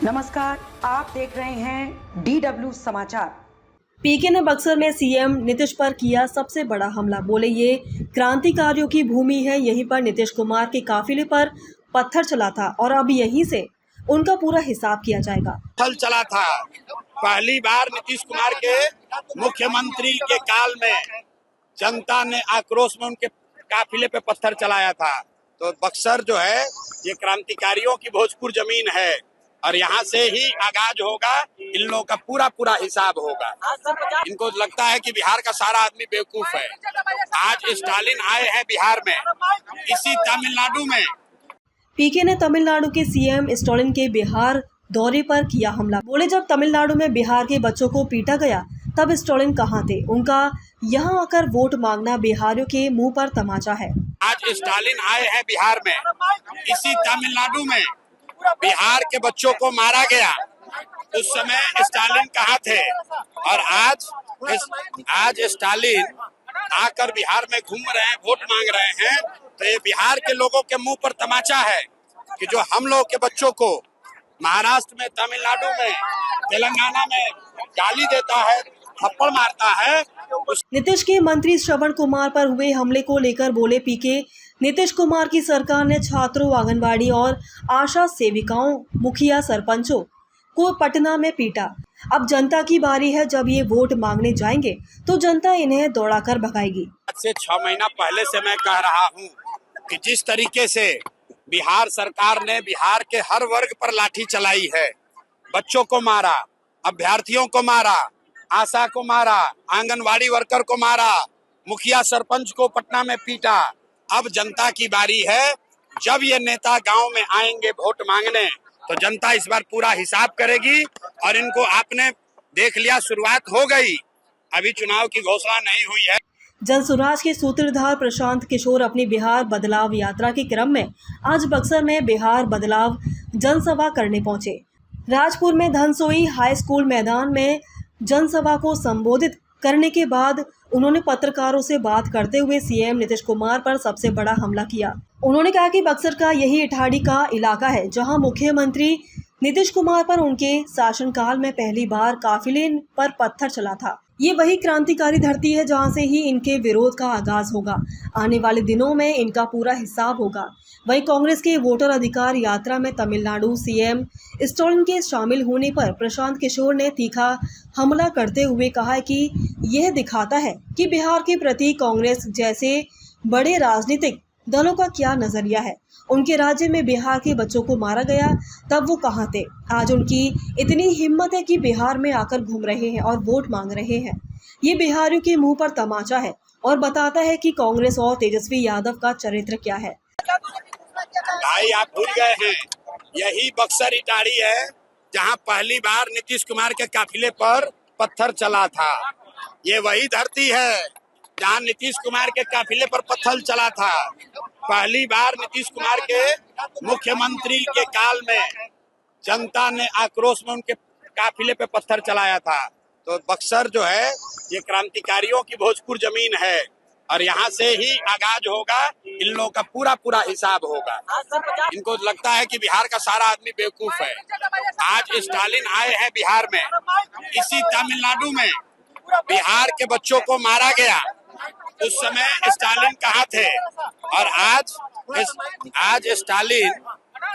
नमस्कार, आप देख रहे हैं DW समाचार। पीके ने बक्सर में सीएम नीतीश पर किया सबसे बड़ा हमला। बोले ये क्रांतिकारियों की भूमि है, यहीं पर नीतीश कुमार के काफिले पर पत्थर चला था और अब यहीं से उनका पूरा हिसाब किया जाएगा। फल चला था। पहली बार नीतीश कुमार के मुख्यमंत्री के काल में जनता ने आक्रोश में उनके काफिले पे पत्थर चलाया था। तो बक्सर जो है ये क्रांतिकारियों की भोजपुर जमीन है और यहाँ से ही आगाज होगा, इन लोगों का पूरा पूरा हिसाब होगा। इनको लगता है कि बिहार का सारा आदमी बेवकूफ है। आज स्टालिन आए हैं बिहार में, इसी तमिलनाडु में। पीके ने तमिलनाडु के सीएम स्टालिन के बिहार दौरे पर किया हमला। बोले जब तमिलनाडु में बिहार के बच्चों को पीटा गया तब स्टालिन कहाँ थे? उनका यहाँ आकर वोट मांगना बिहारियों के मुंह पर तमाचा है। आज स्टालिन आए हैं बिहार में, इसी तमिलनाडु में बिहार के बच्चों को मारा गया। उस समय स्टालिन कहाँ थे? और आज स्टालिन आकर बिहार में घूम रहे हैं, वोट मांग रहे हैं। तो ये बिहार के लोगों के मुंह पर तमाचा है कि जो हम लोग के बच्चों को महाराष्ट्र में, तमिलनाडु में, तेलंगाना में गाली देता है, थप्पड़ मारता है। नीतीश के मंत्री श्रवण कुमार पर हुए हमले को लेकर बोले पीके, नीतीश कुमार की सरकार ने छात्रों, आंगनबाड़ी और आशा सेविकाओं, मुखिया, सरपंचों को पटना में पीटा। अब जनता की बारी है। जब ये वोट मांगने जाएंगे तो जनता इन्हें दौड़ाकर भगाएगी। आज से 6 महीना पहले से मैं कह रहा हूँ कि जिस तरीके से बिहार सरकार ने बिहार के हर वर्ग पर लाठी चलाई है, बच्चों को मारा, अभ्यर्थियों को मारा, आशा को मारा, आंगनवाड़ी वर्कर को मारा, मुखिया सरपंच को पटना में पीटा। अब जनता की बारी है। जब ये नेता गांव में आएंगे वोट मांगने तो जनता इस बार पूरा हिसाब करेगी। और इनको आपने देख लिया, शुरुआत हो गई, अभी चुनाव की घोषणा नहीं हुई है। जन सुराज के सूत्रधार प्रशांत किशोर अपनी बिहार बदलाव यात्रा के क्रम में आज बक्सर में बिहार बदलाव जनसभा करने पहुंचे। राजपुर में धनसोई हाई स्कूल मैदान में जनसभा को संबोधित करने के बाद उन्होंने पत्रकारों से बात करते हुए सीएम नीतीश कुमार पर सबसे बड़ा हमला किया। उन्होंने कहा कि बक्सर का यही इटाढ़ी का इलाका है जहां मुख्यमंत्री नीतीश कुमार पर उनके शासनकाल में पहली बार काफिले पर पत्थर चला था। ये वही क्रांतिकारी धरती है जहां से ही इनके विरोध का आगाज होगा। आने वाले दिनों में इनका पूरा हिसाब होगा। वहीं कांग्रेस के वोटर अधिकार यात्रा में तमिलनाडु सीएम स्टालिन के शामिल होने पर प्रशांत किशोर ने तीखा हमला करते हुए कहा कि यह दिखाता है कि बिहार के प्रति कांग्रेस जैसे बड़े राजनीतिक दलों का क्या नजरिया है। उनके राज्य में बिहार के बच्चों को मारा गया तब वो कहाँ थे? आज उनकी इतनी हिम्मत है कि बिहार में आकर घूम रहे हैं और वोट मांग रहे हैं। ये बिहारियों के मुंह पर तमाचा है और बताता है कि कांग्रेस और तेजस्वी यादव का चरित्र क्या है। भाई आप भूल गए हैं, यही बक्सर इटाढ़ी है जहां पहली बार नीतीश कुमार के काफिले पर पत्थर चला था। ये वही धरती है जहां नीतीश कुमार के काफिले पर पत्थर चला था। पहली बार नीतीश कुमार के मुख्यमंत्री के काल में जनता ने आक्रोश में उनके काफिले पे पत्थर चलाया था। तो बक्सर जो है ये क्रांतिकारियों की भोजपुर जमीन है और यहाँ से ही आगाज होगा, इन लोगों का पूरा पूरा हिसाब होगा। इनको लगता है कि बिहार का सारा आदमी बेवकूफ है। आज स्टालिन आए हैं बिहार में, इसी तमिलनाडु में बिहार के बच्चों को मारा गया। उस समय स्टालिन कहाँ थे? और आज स्टालिन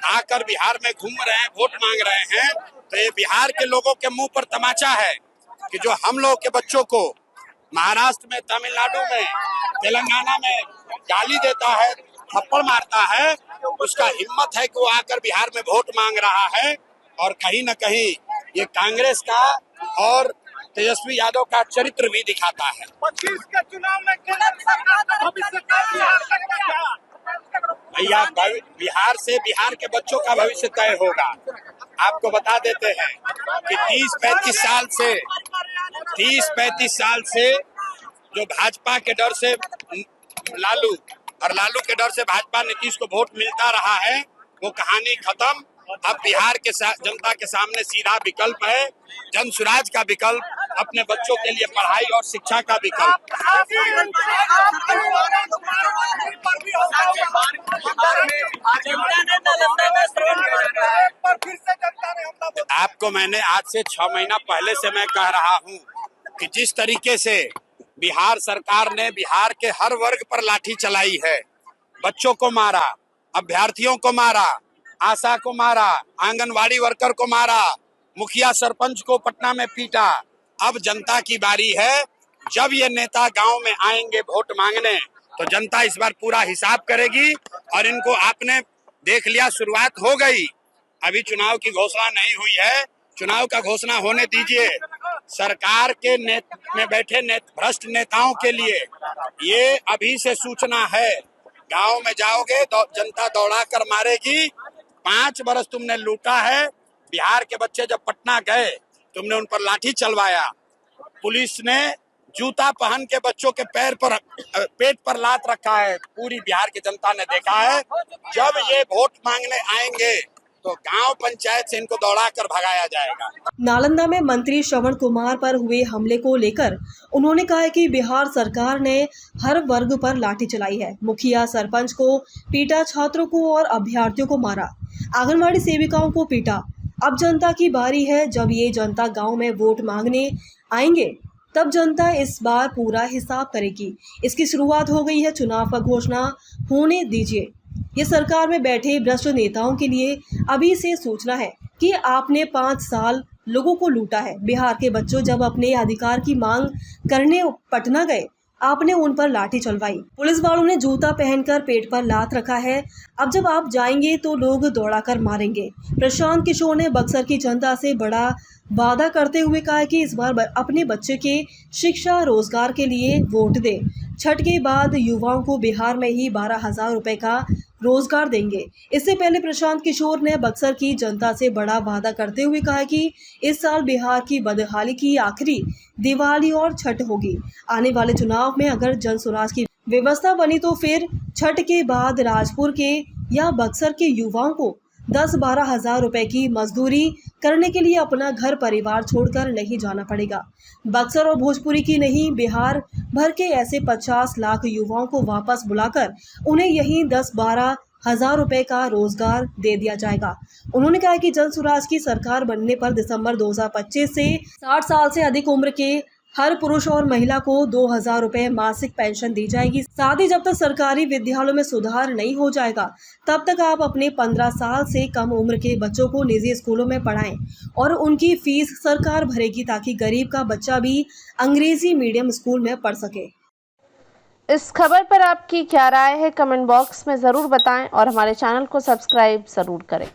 आकर बिहार में घूम रहे हैं, वोट मांग रहे हैं। तो ये बिहार के लोगों के मुंह पर तमाचा है कि जो हम लोग के बच्चों को महाराष्ट्र में, तमिलनाडु में, तेलंगाना में गाली देता है, थप्पड़ मारता है, उसका हिम्मत है कि वो आकर बिहार में वोट मांग रहा है। और कहीं न कहीं ये कांग्रेस का और तेजस्वी यादव का चरित्र भी दिखाता है। 25 के चुनाव में भैया बिहार से बिहार के बच्चों का भविष्य तय होगा। आपको बता देते हैं कि 30-35 साल से जो भाजपा के डर से लालू और लालू के डर से भाजपा नीतीश को वोट मिलता रहा है, वो कहानी खत्म। अब बिहार के जनता के सामने सीधा विकल्प है, जन सुराज का विकल्प अपने बच्चों के लिए पढ़ाई और शिक्षा का विकल्प। आपको मैंने आज से 6 महीना पहले से मैं कह रहा हूँ कि जिस तरीके से बिहार सरकार ने बिहार के हर वर्ग पर लाठी चलाई है, बच्चों को मारा, अभ्यर्थियों को मारा, आशा को मारा, आंगनवाड़ी वर्कर को मारा, मुखिया सरपंच को पटना में पीटा। अब जनता की बारी है। जब ये नेता गांव में आएंगे वोट मांगने, तो जनता इस बार पूरा हिसाब करेगी। और इनको आपने देख लिया, शुरुआत हो गई। अभी चुनाव की घोषणा नहीं हुई है, चुनाव का घोषणा होने दीजिए। सरकार के में बैठे भ्रष्ट नेताओं के लिए ये अभी से सूचना है। गांव में जाओगे तो जनता दौड़ा कर मारेगी। 5 बरस तुमने लूटा है। बिहार के बच्चे जब पटना गए, तुमने उन पर लाठी चलवाया। पुलिस ने जूता पहन के बच्चों के पेट पर लात रखा है। पूरी बिहार की जनता ने देखा है। जब ये वोट मांगने आएंगे तो गांव पंचायत से इनको दौड़ा कर भगाया जाएगा। नालंदा में मंत्री श्रवण कुमार पर हुए हमले को लेकर उन्होंने कहा है कि बिहार सरकार ने हर वर्ग पर लाठी चलाई है। मुखिया सरपंच को पीटा, छात्रों को और अभ्यर्थियों को मारा, आंगनवाड़ी सेविकाओं को पीटा। अब जनता की बारी है। जब ये जनता गांव में वोट मांगने आएंगे तब जनता इस बार पूरा हिसाब करेगी। इसकी शुरुआत हो गई है। चुनाव का घोषणा होने दीजिए। ये सरकार में बैठे भ्रष्ट नेताओं के लिए अभी से सूचना है कि आपने 5 साल लोगों को लूटा है। बिहार के बच्चों जब अपने अधिकार की मांग करने पटना गए, आपने उन पर लाठी चलवाई। पुलिस वालों ने जूता पहनकर पेट पर लात रखा है। अब जब आप जाएंगे तो लोग दौड़ाकर मारेंगे। प्रशांत किशोर ने बक्सर की जनता से बड़ा वादा करते हुए कहा कि इस बार अपने बच्चे के शिक्षा रोजगार के लिए वोट दे। छठ के बाद युवाओं को बिहार में ही 12,000 रुपए का रोजगार देंगे। इससे पहले प्रशांत किशोर ने बक्सर की जनता से बड़ा वादा करते हुए कहा कि इस साल बिहार की बदहाली की आखिरी दिवाली और छठ होगी। आने वाले चुनाव में अगर जन स्वराज की व्यवस्था बनी तो फिर छठ के बाद राजपुर के या बक्सर के युवाओं को 10-12 हज़ार रुपए की मजदूरी करने के लिए अपना घर परिवार छोड़कर नहीं जाना पड़ेगा। बक्सर और भोजपुरी की नहीं, बिहार भर के ऐसे 50 लाख युवाओं को वापस बुलाकर उन्हें यहीं 10-12 हज़ार रुपए का रोजगार दे दिया जाएगा। उन्होंने कहा कि जन स्वराज की सरकार बनने पर दिसंबर 2025 से 60 साल से अधिक उम्र के हर पुरुष और महिला को 2,000 रुपए मासिक पेंशन दी जाएगी। साथ ही जब तक सरकारी विद्यालयों में सुधार नहीं हो जाएगा तब तक आप अपने 15 साल से कम उम्र के बच्चों को निजी स्कूलों में पढ़ाएं और उनकी फीस सरकार भरेगी ताकि गरीब का बच्चा भी अंग्रेजी मीडियम स्कूल में पढ़ सके। इस खबर पर आपकी क्या राय है, कमेंट बॉक्स में ज़रूर बताएं और हमारे चैनल को सब्सक्राइब ज़रूर करें।